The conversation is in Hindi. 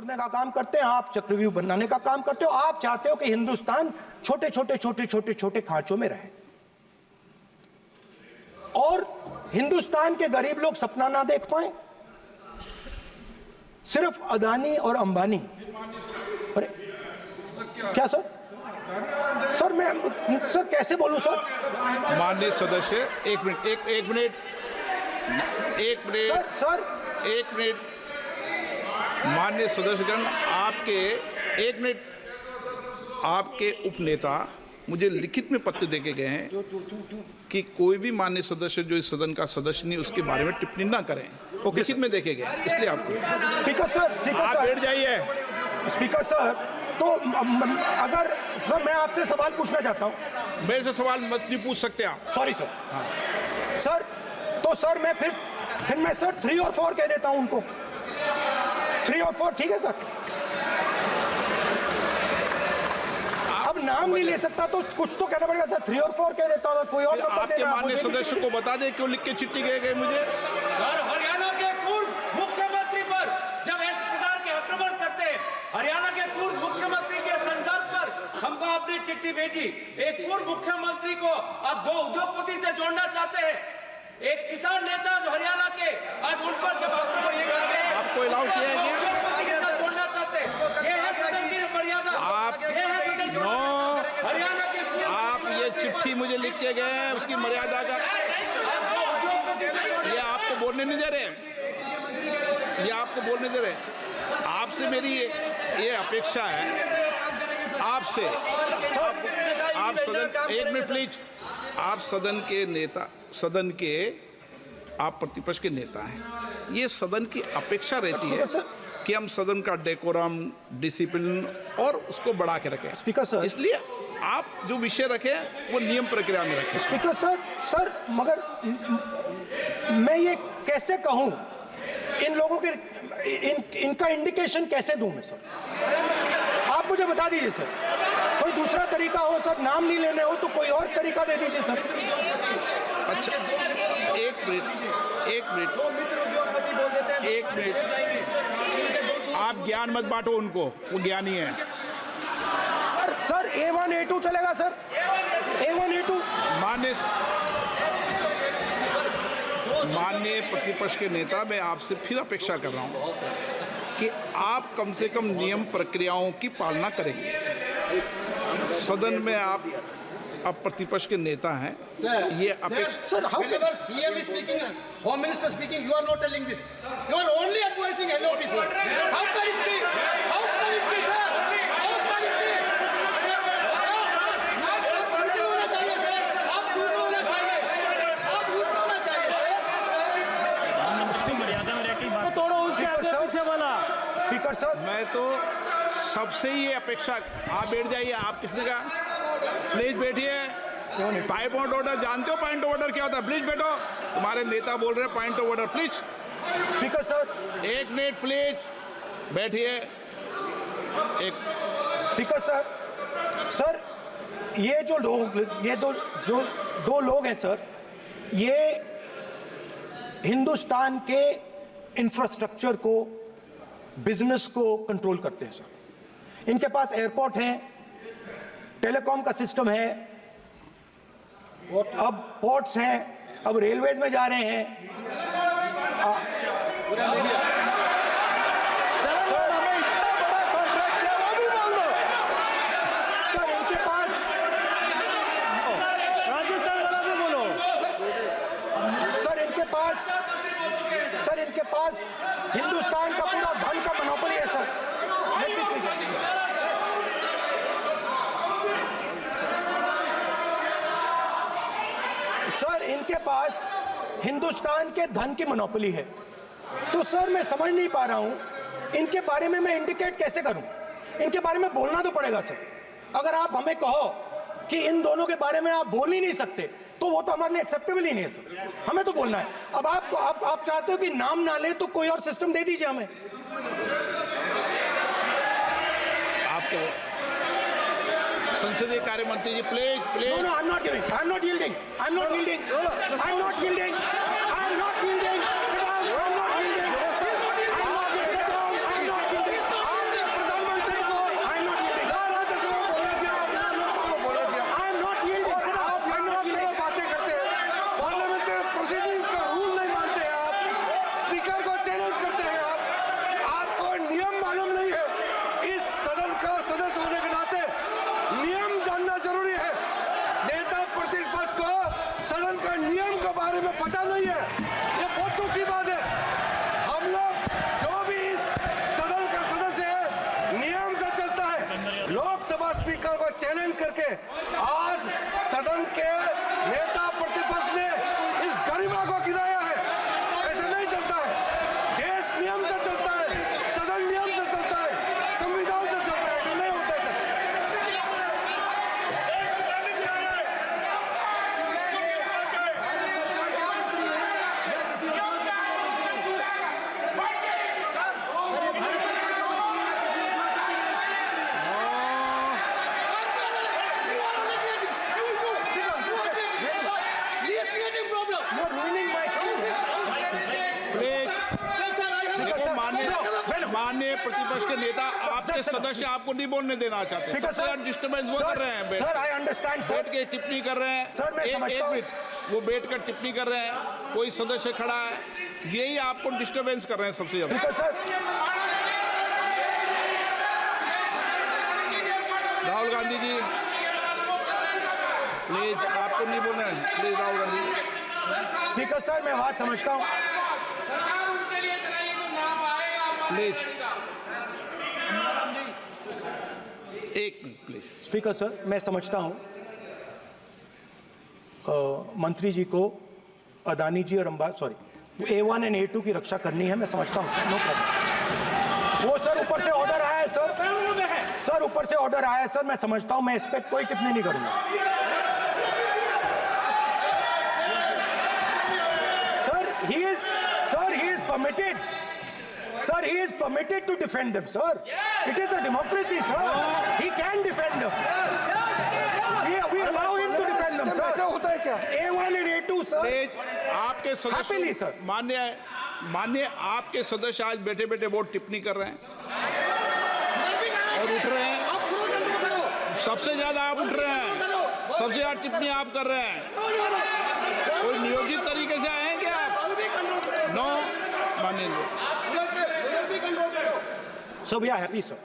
तोड़ने का काम करते हैं, आप चक्रव्यूह बनाने का काम करते हो। आप चाहते हो कि हिंदुस्तान छोटे छोटे छोटे छोटे छोटे खांचों में रहे और हिंदुस्तान के गरीब लोग सपना ना देख पाए। सिर्फ अदानी और अंबानी। अरे क्या सर? सर मैं सर कैसे बोलूं सर? माननीय सदस्य एक मिनट सर माननीय सदस्यगण, आपके उपनेता मुझे लिखित में पत्र देके गए हैं कि कोई भी माननीय सदस्य जो इस सदन का सदस्य नहीं उसके बारे में टिप्पणी ना करें। लिखित में देखे गए, इसलिए आपको स्पीकर सर आप बैठ जाइए। स्पीकर सर, तो अगर सर मैं आपसे सवाल पूछना चाहता हूं। मेरे से सवाल मत नहीं पूछ सकते आप। Sorry sir. सर तो सर मैं फिर मैं सर 3 और 4 कह देता हूं उनको। 3 और 4 ठीक है सर? अब नाम नहीं ले सकता तो कुछ तो कहना पड़ेगा सर। 3 और 4 कह देता हूं, कोई और नंबर आपके माननीय सदस्य को बता दें क्यों लिख के चिट्ठी गए मुझे। सर, हरियाणा के पूर्व मुख्यमंत्री पर जब इस प्रकार के आक्रमण करते हैं, हरियाणा के पूर्व मुख्यमंत्री के संदर्भ पर हमको आपने चिट्ठी भेजी। एक पूर्व मुख्यमंत्री को आप 2 उद्योगपति से जोड़ना चाहते हैं, एक किसान नेता जो हरियाणा के, आज उन पर जब आपको अलाउ किया है उद्योगपति के साथ जोड़ना चाहते हैं। ये है सदन की मर्यादा। आप हरियाणा के आप ये चिट्ठी मुझे लिख के गए हैं, उसकी मर्यादा का ये आपको बोलने नहीं दे रहे, ये आपको बोलने दे रहे। आपसे मेरी ये अपेक्षा है आपसे, आप सदन, एक मिनट प्लीज, आप सदन के नेता, सदन के आप प्रतिपक्ष के नेता हैं। ये सदन की अपेक्षा रहती है कि हम सदन का डेकोरम, डिसिप्लिन और उसको बढ़ा के रखें। स्पीकर सर, इसलिए आप जो विषय रखें वो नियम प्रक्रिया में रखें। स्पीकर सर मगर मैं ये कैसे कहूं, इन लोगों के इनका इंडिकेशन कैसे दूं मैं सर? आप मुझे बता दीजिए सर, कोई दूसरा तरीका हो सर, नाम नहीं लेने हो तो कोई और तरीका दे दीजिए सर। अच्छा एक मिनट आप ज्ञान मत बांटो उनको, वो ज्ञानी है। सर A1 A2 चलेगा सर? A1 A2 माननीय प्रतिपक्ष के नेता, मैं आपसे फिर अपेक्षा कर रहा हूं कि आप कम से कम नियम प्रक्रियाओं की पालना करेंगे। सदन में आप अब प्रतिपक्ष के नेता हैं, ये अपेक्षा। Sir how PM is speaking, Home Minister speaking, you are not telling this. You are only advising LOP, sir. How can it be? How can it be, sir? How can it be? आप पूरे होना चाहिए, sir. आप पूरे होना चाहिए. आप पूरे होना चाहिए, sir. मर्यादा में रहकर बात तोड़ो उसके आगे पीछे वाला। स्पीकर सर, मैं तो सबसे ये अपेक्षा, आप बैठ जाइए। आप किसने कहा? प्लीज बैठिए। पॉइंट ऑफ ऑर्डर जानते हो? पॉइंट ऑफ ऑर्डर क्या होता है? प्लीज बैठो। तुम्हारे नेता बोल रहे हैं point of order, please. Speaker sir, एक मिनट प्लीज बैठिए। एक स्पीकर सर ये जो लोग, ये दो लोग हैं सर, ये हिंदुस्तान के इंफ्रास्ट्रक्चर को, बिजनेस को कंट्रोल करते हैं सर। इनके पास एयरपोर्ट है, टेलीकॉम का सिस्टम है, अब पोर्ट्स हैं, अब रेलवेज में जा रहे हैं। सर इनके पास, राजस्थान वाला भी बोलो। सर इनके पास हिंदुस्तान का पूरा धन का मोनोपोली है सर। सर इनके पास हिंदुस्तान के धन की मोनोपोली है। तो सर मैं समझ नहीं पा रहा हूं इनके बारे में मैं इंडिकेट कैसे करूं? इनके बारे में बोलना तो पड़ेगा सर। अगर आप हमें कहो कि इन दोनों के बारे में आप बोल ही नहीं सकते तो वो तो हमारे लिए एक्सेप्टेबल ही नहीं है सर। हमें तो बोलना है। अब आप चाहते हो कि नाम ना ले तो कोई और सिस्टम दे दीजिए हमें। आपको संसदीय कार्य मंत्री जी, please please. No, I'm not giving. I'm not yielding. I'm not yielding. I'm not yielding. I'm not yielding. Sit down. I'm not yielding. I'm not yielding. Sit down. I'm not yielding. माननीय प्रतिपक्ष के नेता आपके सदस्य आपको नहीं बोलने देना चाहते। ठीक है सर, डिस्टर्बेंस वो कर रहे हैं, सर आई अंडरस्टैंड बैठ सर। के टिप्पणी कर रहे हैं। सर, मैं समझता एक हूं। मिनट, वो बैठ कर टिप्पणी कर रहे हैं, कोई सदस्य खड़ा है, यही आपको डिस्टर्बेंस कर रहे हैं सबसे ज्यादा। ठीक है सर। राहुल गांधी जी प्लीज, आपको नहीं बोलना है, please Rahul Gandhi ji speaker sir, मैं बात समझता हूँ। सरकार उनके लिए चलाइए जो नाम आएगा प्लीज, एक मिनट प्लीज। स्पीकर सर, मैं समझता हूँ मंत्री जी को अदानी जी और A1 एंड A2 की रक्षा करनी है, मैं समझता हूँ, नो प्रॉब्लम। वो सर ऊपर से ऑर्डर आया है सर, सर ऊपर से ऑर्डर आया है सर, मैं समझता हूँ, मैं इस पर कोई टिप्पणी नहीं करूंगा। Sir he is permitted. Sir, he is permitted to defend them, sir. It is a democracy, sir. He can defend them. We allow him to defend them, sir. ऐसा होता है क्या? A1 and A2, sir. आपके Happily, सदस्य sir. मान्य आपके सदस्य आज बैठे बैठे बहुत टिप्पणी कर रहे हैं और उठ रहे हैं। आप पूरा कंट्रोल करो। सबसे ज्यादा आप उठ रहे हैं, सबसे ज्यादा टिप्पणी आप कर रहे हैं। कोई नियोजित तरीके से आए हैं क्या आप? अभी भी कंट्रोल करो। नो मानिए। आप भी कंट्रोल करो। So we are happy, sir.